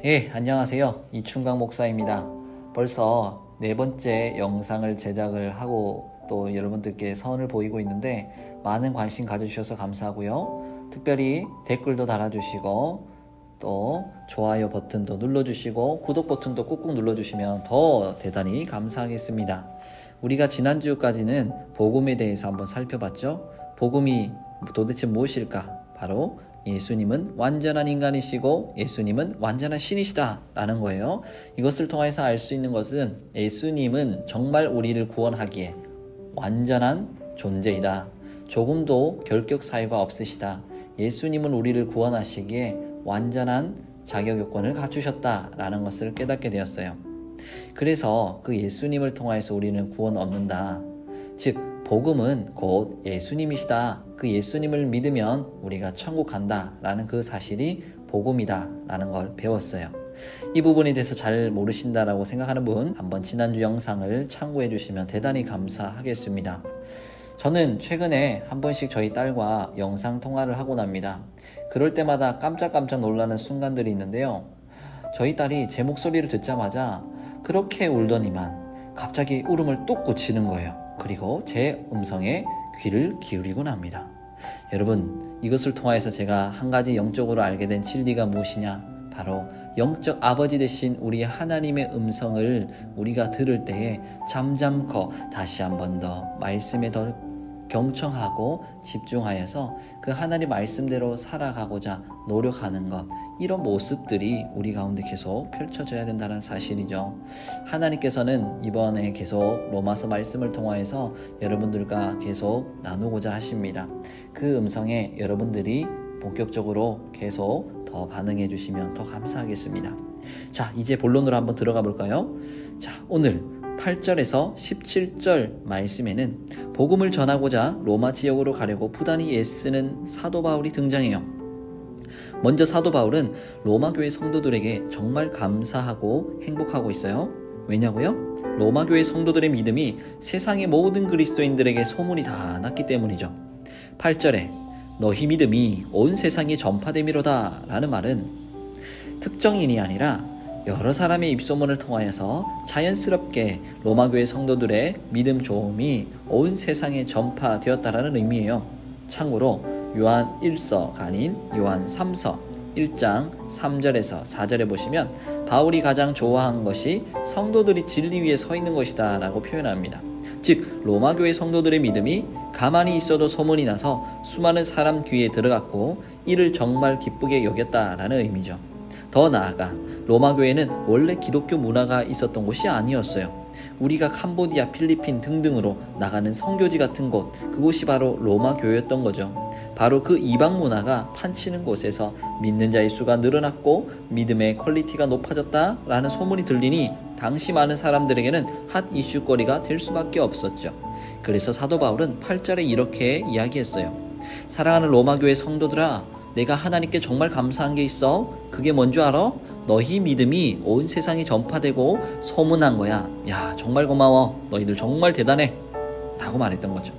안녕하세요. 이충강 목사입니다. 벌써 네 번째 영상을 제작을 하고 또 여러분들께 선을 보이고 있는데 많은 관심 가져주셔서 감사하고요. 특별히 댓글도 달아주시고 또 좋아요 버튼도 눌러주시고 구독 버튼도 꾹꾹 눌러주시면 더 대단히 감사하겠습니다. 우리가 지난주까지는 복음에 대해서 한번 살펴봤죠. 복음이 도대체 무엇일까? 바로 예수님은 완전한 인간이시고 예수님은 완전한 신이시다 라는 거예요. 이것을 통해서 알 수 있는 것은 예수님은 정말 우리를 구원하기에 완전한 존재이다. 조금도 결격 사유가 없으시다. 예수님은 우리를 구원하시기에 완전한 자격 요건을 갖추셨다 라는 것을 깨닫게 되었어요. 그래서 그 예수님을 통해서 우리는 구원 얻는다. 즉 복음은 곧 예수님이시다. 그 예수님을 믿으면 우리가 천국 간다 라는 그 사실이 복음이다 라는 걸 배웠어요. 이 부분에 대해서 잘 모르신다라고 생각하는 분 한번 지난주 영상을 참고해 주시면 대단히 감사하겠습니다. 저는 최근에 한 번씩 저희 딸과 영상 통화를 하곤 합니다. 그럴 때마다 깜짝깜짝 놀라는 순간들이 있는데요. 저희 딸이 제 목소리를 듣자마자 그렇게 울더니만 갑자기 울음을 뚝 고치는 거예요. 그리고 제 음성에 귀를 기울이곤 합니다. 여러분, 이것을 통해서 제가 한 가지 영적으로 알게 된 진리가 무엇이냐? 바로 영적 아버지 되신 우리 하나님의 음성을 우리가 들을 때에 잠잠코 다시 한 번 더 말씀에 더 경청하고 집중하여서 그 하나님 말씀대로 살아가고자 노력하는 것, 이런 모습들이 우리 가운데 계속 펼쳐져야 된다는 사실이죠. 하나님께서는 이번에 계속 로마서 말씀을 통하여서 여러분들과 계속 나누고자 하십니다. 그 음성에 여러분들이 본격적으로 계속 더 반응해 주시면 더 감사하겠습니다. 자, 이제 본론으로 한번 들어가 볼까요? 자, 오늘 8절에서 17절 말씀에는 복음을 전하고자 로마 지역으로 가려고 부단히 애쓰는 사도 바울이 등장해요. 먼저 사도 바울은 로마 교회 성도들에게 정말 감사하고 행복하고 있어요. 왜냐고요? 로마 교회 성도들의 믿음이 세상의 모든 그리스도인들에게 소문이 다 났기 때문이죠. 8절에 너희 믿음이 온 세상에 전파됨이로다 라는 말은 특정인이 아니라 여러 사람의 입소문을 통하여서 자연스럽게 로마교회 성도들의 믿음 조음이 온 세상에 전파되었다라는 의미예요. 참고로 요한 1서가 아닌 요한 3서 1장 3절에서 4절에 보시면 바울이 가장 좋아한 것이 성도들이 진리 위에 서 있는 것이다 라고 표현합니다. 즉 로마교회 성도들의 믿음이 가만히 있어도 소문이 나서 수많은 사람 귀에 들어갔고 이를 정말 기쁘게 여겼다라는 의미죠. 더 나아가 로마 교회는 원래 기독교 문화가 있었던 곳이 아니었어요. 우리가 캄보디아, 필리핀 등등으로 나가는 선교지 같은 곳, 그곳이 바로 로마 교회였던 거죠. 바로 그 이방 문화가 판치는 곳에서 믿는 자의 수가 늘어났고 믿음의 퀄리티가 높아졌다라는 소문이 들리니 당시 많은 사람들에게는 핫 이슈거리가 될 수밖에 없었죠. 그래서 사도 바울은 8절에 이렇게 이야기했어요. 사랑하는 로마 교회 성도들아, 내가 하나님께 정말 감사한 게 있어. 그게 뭔 줄 알아? 너희 믿음이 온 세상에 전파되고 소문난 거야. 야, 정말 고마워. 너희들 정말 대단해. 라고 말했던 거죠.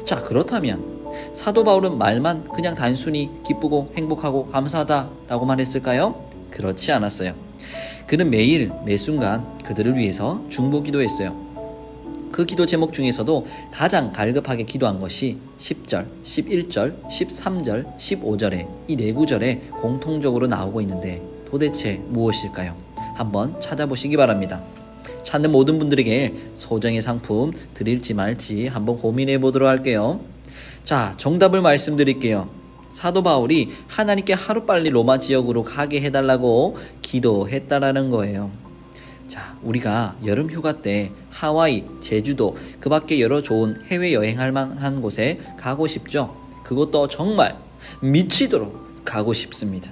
자, 그렇다면 사도 바울은 말만 그냥 단순히 기쁘고 행복하고 감사하다 라고만 했을까요? 그렇지 않았어요. 그는 매일 매순간 그들을 위해서 중보 기도했어요. 그 기도 제목 중에서도 가장 갈급하게 기도한 것이 10절, 11절, 13절, 15절에 이 네 구절에 공통적으로 나오고 있는데 도대체 무엇일까요? 한번 찾아보시기 바랍니다. 찾는 모든 분들에게 소정의 상품 드릴지 말지 한번 고민해 보도록 할게요. 자, 정답을 말씀드릴게요. 사도 바울이 하나님께 하루빨리 로마 지역으로 가게 해달라고 기도했다라는 거예요. 자, 우리가 여름 휴가 때 하와이, 제주도, 그 밖에 여러 좋은 해외여행할 만한 곳에 가고 싶죠. 그것도 정말 미치도록 가고 싶습니다.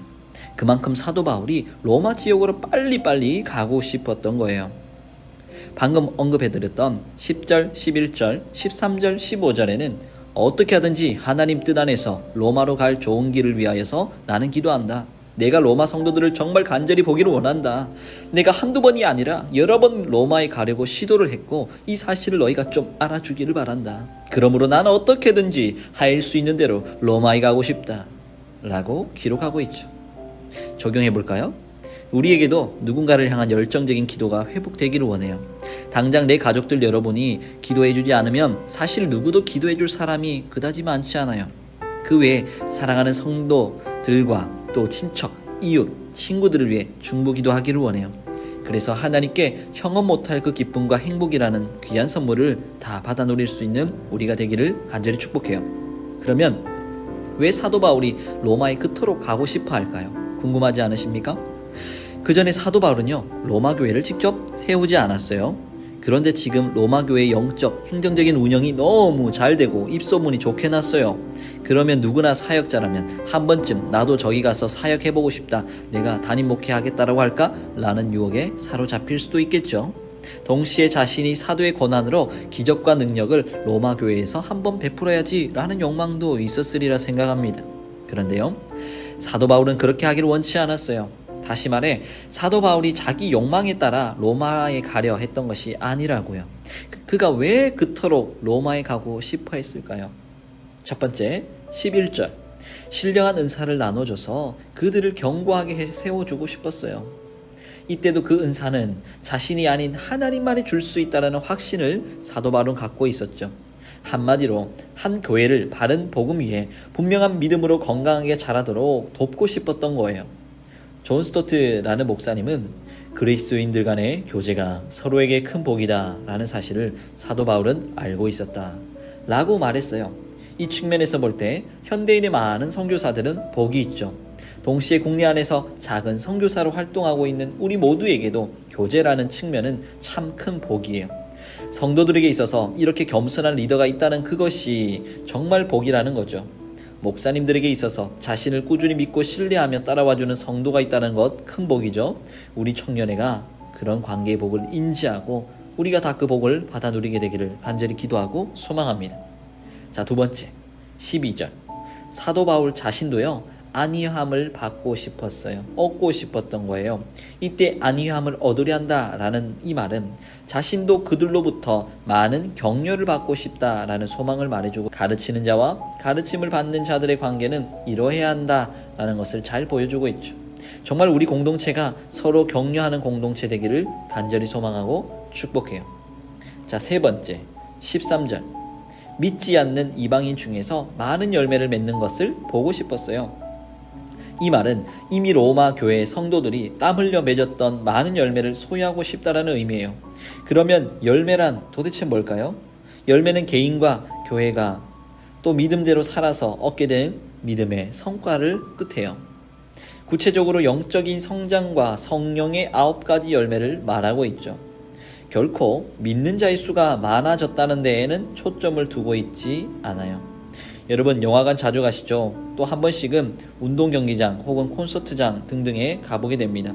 그만큼 사도 바울이 로마 지역으로 빨리빨리 가고 싶었던 거예요. 방금 언급해드렸던 10절, 11절, 13절, 15절에는 어떻게 하든지 하나님 뜻 안에서 로마로 갈 좋은 길을 위하여서 나는 기도한다. 내가 로마 성도들을 정말 간절히 보기를 원한다. 내가 한두 번이 아니라 여러 번 로마에 가려고 시도를 했고 이 사실을 너희가 좀 알아주기를 바란다. 그러므로 나는 어떻게든지 할 수 있는 대로 로마에 가고 싶다. 라고 기록하고 있죠. 적용해 볼까요? 우리에게도 누군가를 향한 열정적인 기도가 회복되기를 원해요. 당장 내 가족들 여러분이 기도해주지 않으면 사실 누구도 기도해줄 사람이 그다지 많지 않아요. 그 외에 사랑하는 성도들과 또 친척, 이웃, 친구들을 위해 중보 기도하기를 원해요. 그래서 하나님께 형언 못할 그 기쁨과 행복이라는 귀한 선물을 다 받아 누릴 수 있는 우리가 되기를 간절히 축복해요. 그러면 왜 사도 바울이 로마에 그토록 가고 싶어 할까요? 궁금하지 않으십니까? 그 전에 사도 바울은요, 로마 교회를 직접 세우지 않았어요. 그런데 지금 로마 교회의 영적, 행정적인 운영이 너무 잘 되고 입소문이 좋게 났어요. 그러면 누구나 사역자라면 한 번쯤 나도 저기 가서 사역해보고 싶다, 내가 담임 목회하겠다라고 할까? 라는 유혹에 사로잡힐 수도 있겠죠. 동시에 자신이 사도의 권한으로 기적과 능력을 로마 교회에서 한번 베풀어야지 라는 욕망도 있었으리라 생각합니다. 그런데요, 사도 바울은 그렇게 하기를 원치 않았어요. 다시 말해 사도 바울이 자기 욕망에 따라 로마에 가려 했던 것이 아니라고요. 그가 왜 그토록 로마에 가고 싶어 했을까요? 첫 번째, 11절. 신령한 은사를 나눠줘서 그들을 견고하게 세워주고 싶었어요. 이때도 그 은사는 자신이 아닌 하나님만이 줄 수 있다는 확신을 사도 바울은 갖고 있었죠. 한마디로 한 교회를 바른 복음 위에 분명한 믿음으로 건강하게 자라도록 돕고 싶었던 거예요. 존 스토트라는 목사님은 그리스도인들 간의 교제가 서로에게 큰 복이다 라는 사실을 사도 바울은 알고 있었다 라고 말했어요. 이 측면에서 볼 때 현대인의 많은 선교사들은 복이 있죠. 동시에 국내 안에서 작은 선교사로 활동하고 있는 우리 모두에게도 교제라는 측면은 참 큰 복이에요. 성도들에게 있어서 이렇게 겸손한 리더가 있다는 그것이 정말 복이라는 거죠. 목사님들에게 있어서 자신을 꾸준히 믿고 신뢰하며 따라와주는 성도가 있다는 것 큰 복이죠. 우리 청년회가 그런 관계의 복을 인지하고 우리가 다 그 복을 받아 누리게 되기를 간절히 기도하고 소망합니다. 자, 두 번째, 12절. 사도 바울 자신도요, 안위함을 받고 싶었어요. 얻고 싶었던 거예요. 이때 안위함을 얻으려 한다라는 이 말은 자신도 그들로부터 많은 격려를 받고 싶다라는 소망을 말해주고, 가르치는 자와 가르침을 받는 자들의 관계는 이러해야 한다라는 것을 잘 보여주고 있죠. 정말 우리 공동체가 서로 격려하는 공동체 되기를 간절히 소망하고 축복해요. 자, 세 번째, 13절. 믿지 않는 이방인 중에서 많은 열매를 맺는 것을 보고 싶었어요. 이 말은 이미 로마 교회의 성도들이 땀 흘려 맺었던 많은 열매를 소유하고 싶다라는 의미예요. 그러면 열매란 도대체 뭘까요? 열매는 개인과 교회가 또 믿음대로 살아서 얻게 된 믿음의 성과를 뜻해요. 구체적으로 영적인 성장과 성령의 9가지 열매를 말하고 있죠. 결코 믿는 자의 수가 많아졌다는 데에는 초점을 두고 있지 않아요. 여러분, 영화관 자주 가시죠? 또 한 번씩은 운동 경기장 혹은 콘서트장 등등에 가보게 됩니다.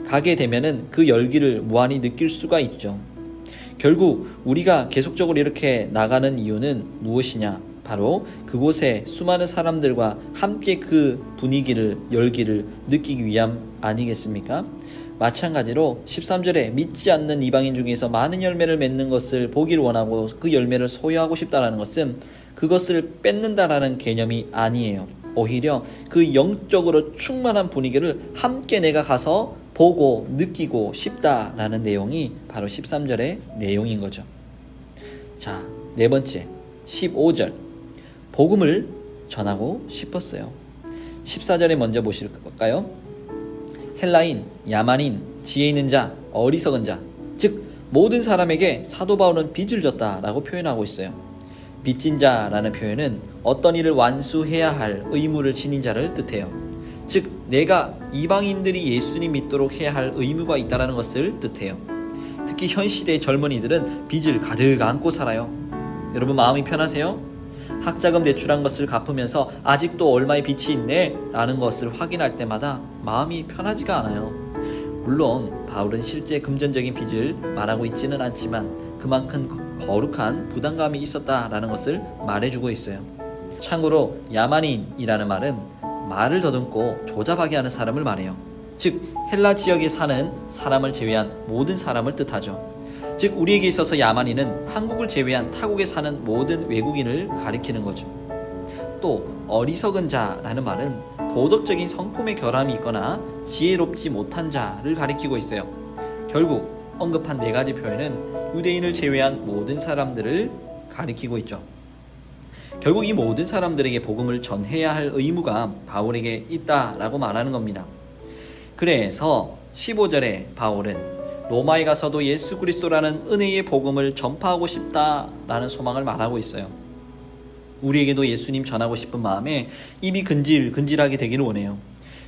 가게 되면은 그 열기를 무한히 느낄 수가 있죠. 결국 우리가 계속적으로 이렇게 나가는 이유는 무엇이냐? 바로 그곳에 수많은 사람들과 함께 그 분위기를, 열기를 느끼기 위함 아니겠습니까? 마찬가지로 13절에 믿지 않는 이방인 중에서 많은 열매를 맺는 것을 보기를 원하고 그 열매를 소유하고 싶다는 것은 그것을 뺏는다라는 개념이 아니에요. 오히려 그 영적으로 충만한 분위기를 함께 내가 가서 보고 느끼고 싶다라는 내용이 바로 13절의 내용인 거죠. 자, 네 번째, 15절. 복음을 전하고 싶었어요. 14절에 먼저 보실까요? 헬라인, 야만인, 지혜 있는 자, 어리석은 자, 즉 모든 사람에게 사도 바울은 빚을 졌다라고 표현하고 있어요. 빚진 자라는 표현은 어떤 일을 완수해야 할 의무를 지닌 자를 뜻해요. 즉 내가 이방인들이 예수님 믿도록 해야 할 의무가 있다는 것을 뜻해요. 특히 현 시대의 젊은이들은 빚을 가득 안고 살아요. 여러분, 마음이 편하세요? 학자금 대출한 것을 갚으면서 아직도 얼마의 빚이 있네 라는 것을 확인할 때마다 마음이 편하지가 않아요. 물론 바울은 실제 금전적인 빚을 말하고 있지는 않지만 그만큼 거룩한 부담감이 있었다라는 것을 말해주고 있어요. 참고로 야만인이라는 말은 말을 더듬고 조잡하게 하는 사람을 말해요. 즉 헬라 지역에 사는 사람을 제외한 모든 사람을 뜻하죠. 즉 우리에게 있어서 야만인은 한국을 제외한 타국에 사는 모든 외국인을 가리키는 거죠. 또 어리석은 자라는 말은 도덕적인 성품의 결함이 있거나 지혜롭지 못한 자를 가리키고 있어요. 결국 언급한 네 가지 표현은 유대인을 제외한 모든 사람들을 가리키고 있죠. 결국 이 모든 사람들에게 복음을 전해야 할 의무가 바울에게 있다라고 말하는 겁니다. 그래서 15절에 바울은 로마에 가서도 예수 그리스도라는 은혜의 복음을 전파하고 싶다라는 소망을 말하고 있어요. 우리에게도 예수님 전하고 싶은 마음에 입이 근질근질하게 되기를 원해요.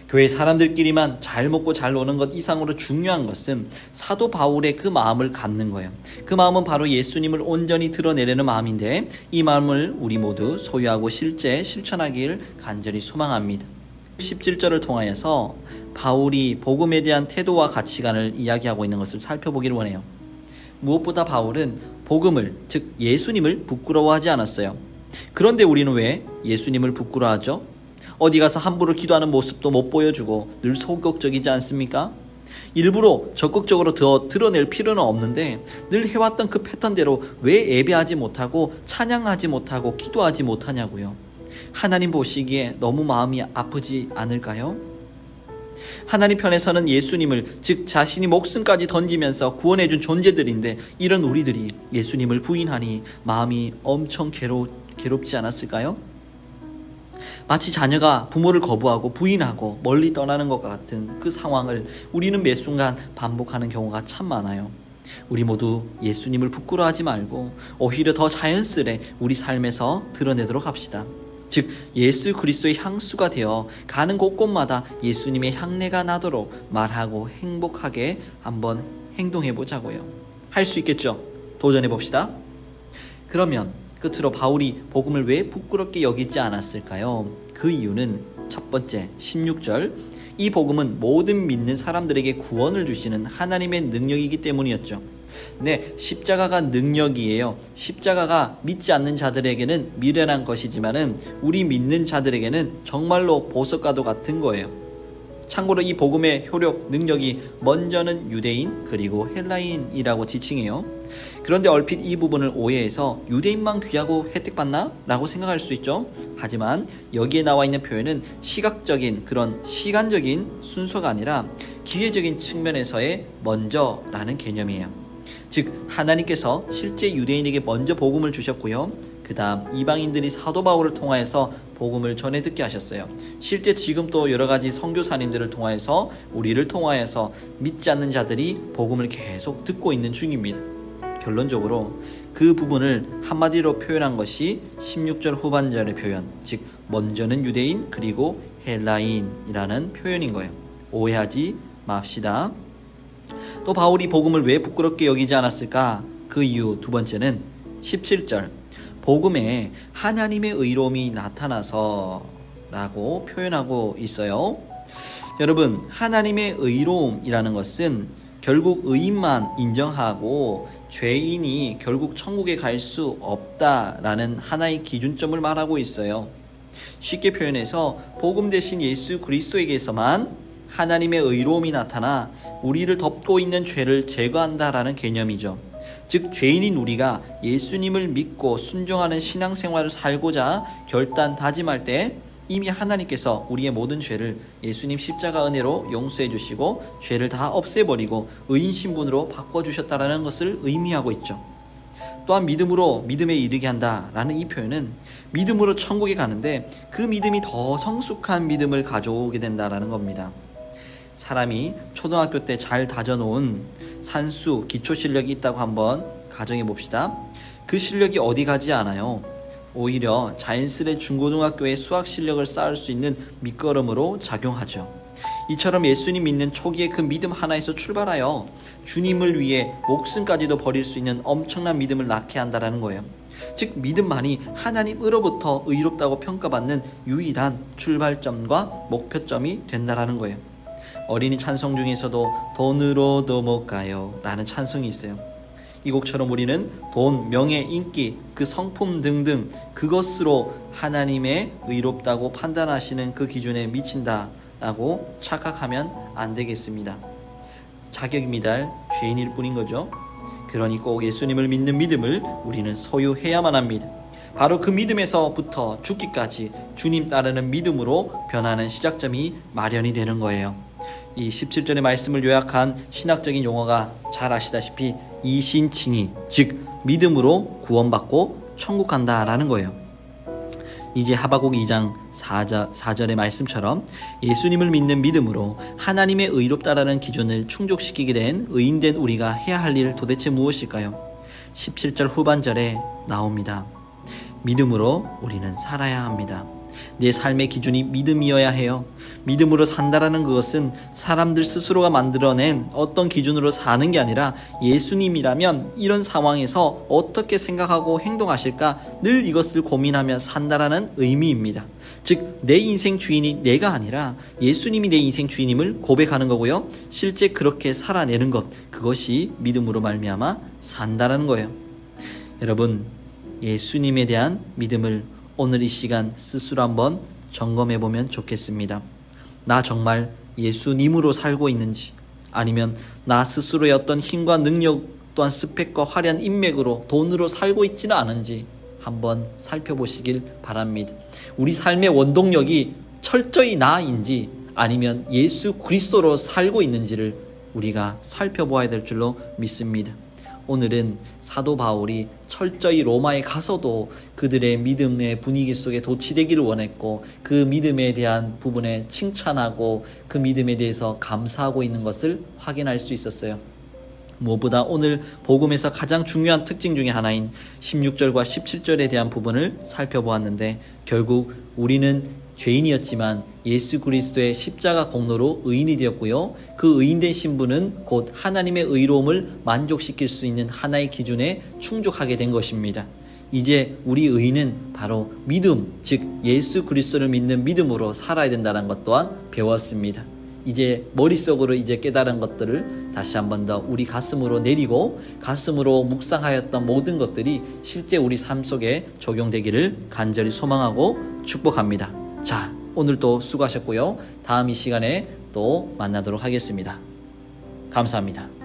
교회 사람들끼리만 잘 먹고 잘 노는 것 이상으로 중요한 것은 사도 바울의 그 마음을 갖는 거예요. 그 마음은 바로 예수님을 온전히 드러내려는 마음인데 이 마음을 우리 모두 소유하고 실제 실천하길 간절히 소망합니다. 17절을 통하여서 바울이 복음에 대한 태도와 가치관을 이야기하고 있는 것을 살펴보기를 원해요. 무엇보다 바울은 복음을, 즉 예수님을 부끄러워하지 않았어요. 그런데 우리는 왜 예수님을 부끄러워하죠? 어디 가서 함부로 기도하는 모습도 못 보여주고 늘 소극적이지 않습니까? 일부러 적극적으로 더 드러낼 필요는 없는데 늘 해왔던 그 패턴대로 왜 예배하지 못하고 찬양하지 못하고 기도하지 못하냐고요. 하나님 보시기에 너무 마음이 아프지 않을까요? 하나님 편에서는 예수님을, 즉 자신이 목숨까지 던지면서 구원해준 존재들인데 이런 우리들이 예수님을 부인하니 마음이 엄청 괴롭지 않았을까요? 마치 자녀가 부모를 거부하고 부인하고 멀리 떠나는 것 같은 그 상황을 우리는 매 순간 반복하는 경우가 참 많아요. 우리 모두 예수님을 부끄러워하지 말고 오히려 더 자연스레 우리 삶에서 드러내도록 합시다. 즉 예수 그리스도의 향수가 되어 가는 곳곳마다 예수님의 향내가 나도록 말하고 행복하게 한번 행동해 보자고요. 할 수 있겠죠? 도전해 봅시다. 그러면 끝으로 바울이 복음을 왜 부끄럽게 여기지 않았을까요? 그 이유는 첫 번째 16절, 이 복음은 모든 믿는 사람들에게 구원을 주시는 하나님의 능력이기 때문이었죠. 네, 십자가가 능력이에요. 십자가가 믿지 않는 자들에게는 미련한 것이지만은 우리 믿는 자들에게는 정말로 보석과도 같은 거예요. 참고로 이 복음의 효력, 능력이 먼저는 유대인 그리고 헬라인이라고 지칭해요. 그런데 얼핏 이 부분을 오해해서 유대인만 귀하고 혜택받나? 라고 생각할 수 있죠. 하지만 여기에 나와 있는 표현은 시각적인 그런 시간적인 순서가 아니라 기회적인 측면에서의 먼저라는 개념이에요. 즉 하나님께서 실제 유대인에게 먼저 복음을 주셨고요. 그 다음 이방인들이 사도 바울을 통하여서 복음을 전해 듣게 하셨어요. 실제 지금 또 여러 가지 선교사님들을 통하여서 우리를 통하여서 믿지 않는 자들이 복음을 계속 듣고 있는 중입니다. 결론적으로 그 부분을 한마디로 표현한 것이 16절 후반절의 표현, 즉 먼저는 유대인 그리고 헬라인이라는 표현인 거예요. 오해하지 맙시다. 또 바울이 복음을 왜 부끄럽게 여기지 않았을까? 그 이유 두 번째는 17절 복음에 하나님의 의로움이 나타나서 라고 표현하고 있어요. 여러분, 하나님의 의로움이라는 것은 결국 의인만 인정하고 죄인이 결국 천국에 갈 수 없다라는 하나의 기준점을 말하고 있어요. 쉽게 표현해서 복음 대신 예수 그리스도에게서만 하나님의 의로움이 나타나 우리를 덮고 있는 죄를 제거한다라는 개념이죠. 즉 죄인인 우리가 예수님을 믿고 순종하는 신앙생활을 살고자 결단 다짐할 때 이미 하나님께서 우리의 모든 죄를 예수님 십자가 은혜로 용서해 주시고 죄를 다 없애버리고 의인 신분으로 바꿔주셨다라는 것을 의미하고 있죠. 또한 믿음으로 믿음에 이르게 한다라는 이 표현은 믿음으로 천국에 가는데 그 믿음이 더 성숙한 믿음을 가져오게 된다라는 겁니다. 사람이 초등학교 때 잘 다져놓은 산수 기초 실력이 있다고 한번 가정해 봅시다. 그 실력이 어디 가지 않아요. 오히려 자연스레 중고등학교의 수학 실력을 쌓을 수 있는 밑거름으로 작용하죠. 이처럼 예수님 믿는 초기의 그 믿음 하나에서 출발하여 주님을 위해 목숨까지도 버릴 수 있는 엄청난 믿음을 낳게 한다는 거예요. 즉 믿음만이 하나님으로부터 의롭다고 평가받는 유일한 출발점과 목표점이 된다는 거예요. 어린이 찬송 중에서도 돈으로도 못 가요 라는 찬송이 있어요. 이 곡처럼 우리는 돈, 명예, 인기, 그 성품 등등 그것으로 하나님의 의롭다고 판단하시는 그 기준에 미친다 라고 착각하면 안 되겠습니다. 자격이 미달 죄인일 뿐인 거죠. 그러니 꼭 예수님을 믿는 믿음을 우리는 소유해야만 합니다. 바로 그 믿음에서부터 죽기까지 주님 따르는 믿음으로 변하는 시작점이 마련이 되는 거예요. 이 17절의 말씀을 요약한 신학적인 용어가 잘 아시다시피 이신칭의, 즉 믿음으로 구원받고 천국 간다라는 거예요. 이제 하박국 2장 4절의 말씀처럼 예수님을 믿는 믿음으로 하나님의 의롭다라는 기준을 충족시키게 된 의인된 우리가 해야 할 일 도대체 무엇일까요? 17절 후반절에 나옵니다. 믿음으로 우리는 살아야 합니다. 내 삶의 기준이 믿음이어야 해요. 믿음으로 산다라는 것은 사람들 스스로가 만들어낸 어떤 기준으로 사는 게 아니라 예수님이라면 이런 상황에서 어떻게 생각하고 행동하실까 늘 이것을 고민하며 산다라는 의미입니다. 즉 내 인생 주인이 내가 아니라 예수님이 내 인생 주인임을 고백하는 거고요. 실제 그렇게 살아내는 것, 그것이 믿음으로 말미암아 산다라는 거예요. 여러분, 예수님에 대한 믿음을 오늘 이 시간 스스로 한번 점검해 보면 좋겠습니다. 나 정말 예수님으로 살고 있는지, 아니면 나 스스로의 어떤 힘과 능력 또한 스펙과 화려한 인맥으로 돈으로 살고 있지는 않은지 한번 살펴보시길 바랍니다. 우리 삶의 원동력이 철저히 나인지 아니면 예수 그리스도로 살고 있는지를 우리가 살펴보아야 될 줄로 믿습니다. 오늘은 사도 바울이 철저히 로마에 가서도 그들의 믿음의 분위기 속에 도취되기를 원했고 그 믿음에 대한 부분에 칭찬하고 그 믿음에 대해서 감사하고 있는 것을 확인할 수 있었어요. 무엇보다 오늘 복음에서 가장 중요한 특징 중에 하나인 16절과 17절에 대한 부분을 살펴보았는데, 결국 우리는 죄인이었지만 예수 그리스도의 십자가 공로로 의인이 되었고요. 그 의인된 신분은 곧 하나님의 의로움을 만족시킬 수 있는 하나의 기준에 충족하게 된 것입니다. 이제 우리 의인은 바로 믿음, 즉 예수 그리스도를 믿는 믿음으로 살아야 된다는 것 또한 배웠습니다. 이제 머릿속으로 이제 깨달은 것들을 다시 한 번 더 우리 가슴으로 내리고 가슴으로 묵상하였던 모든 것들이 실제 우리 삶 속에 적용되기를 간절히 소망하고 축복합니다. 자, 오늘도 수고하셨고요. 다음 이 시간에 또 만나도록 하겠습니다. 감사합니다.